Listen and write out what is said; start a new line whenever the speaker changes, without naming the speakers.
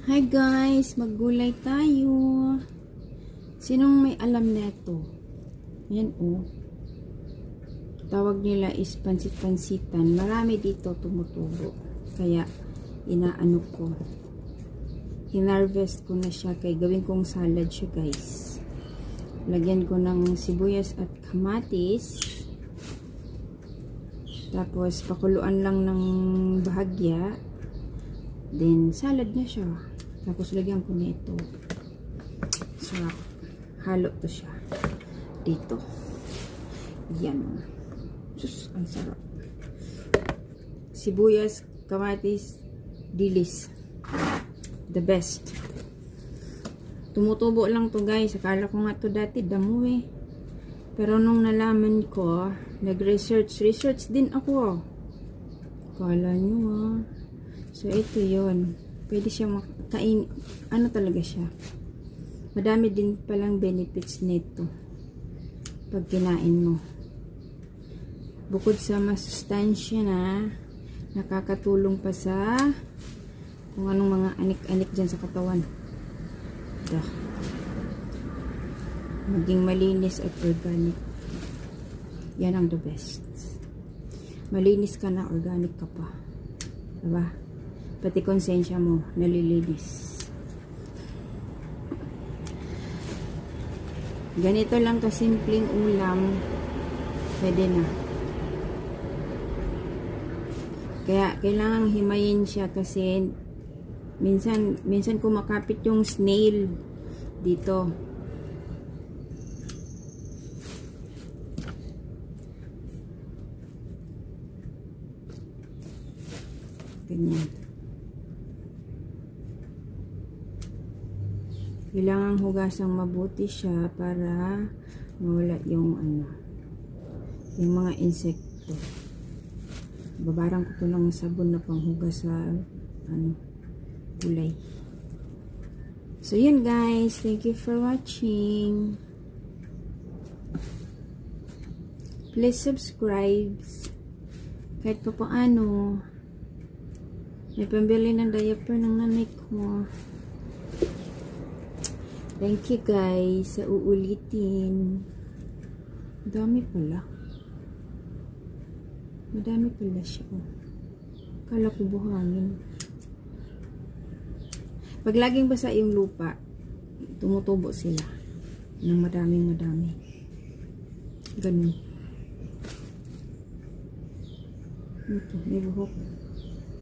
Hi guys, maggulay tayo. Sinong may alam neto? Yan oh. Tawag nila is pansit-pansitan. Marami dito tumutubo. Kaya inaano ko. Hinarvest ko na siya kay gawin kong salad siya guys. Lagyan ko ng sibuyas at kamatis. Tapos pakuluan lang ng bahagya. Then salad na siya. Tapos lagyan ko nito. Sarap. Halo to siya. Dito. Yan. Sus, ang sarap. Sibuyas, kamatis, dilis. The best. Tumutubo lang to guys. Akala ko nga to dati damo eh. Pero nung nalaman ko, nag-research din ako. Akala nyo ah. So, ito yon. Pwede siya makain. Ano talaga siya? Madami din palang benefits nito. Pag kinain mo. Bukod sa masustansya na, nakakatulong pa sa kung anong mga anik-anik dyan sa katawan. Ito. Maging malinis at organic. Yan ang the best. Malinis ka na, organic ka pa. Diba? Pati konsensya mo, nalilinis. Ganito lang kasimpleng ulam, pwede na. Kaya, kailangang himayin siya kasi minsan kumakapit yung snail dito. Ganyan. Kailangan hugasang mabuti siya para mawala yung yung mga insekto. Babarang ko to ng sabon na panghugas sa gulay. So yun guys, thank you for watching. Please subscribe. Kahit pa paano, may pambili ng diaper ng nanay ko. Thank you guys sa uulitin. Madami pala. Madami pala siya. Kala ko buhangin. Pag laging basa yung lupa, tumutubo sila ng madami. Ganun. Ito, may buhok.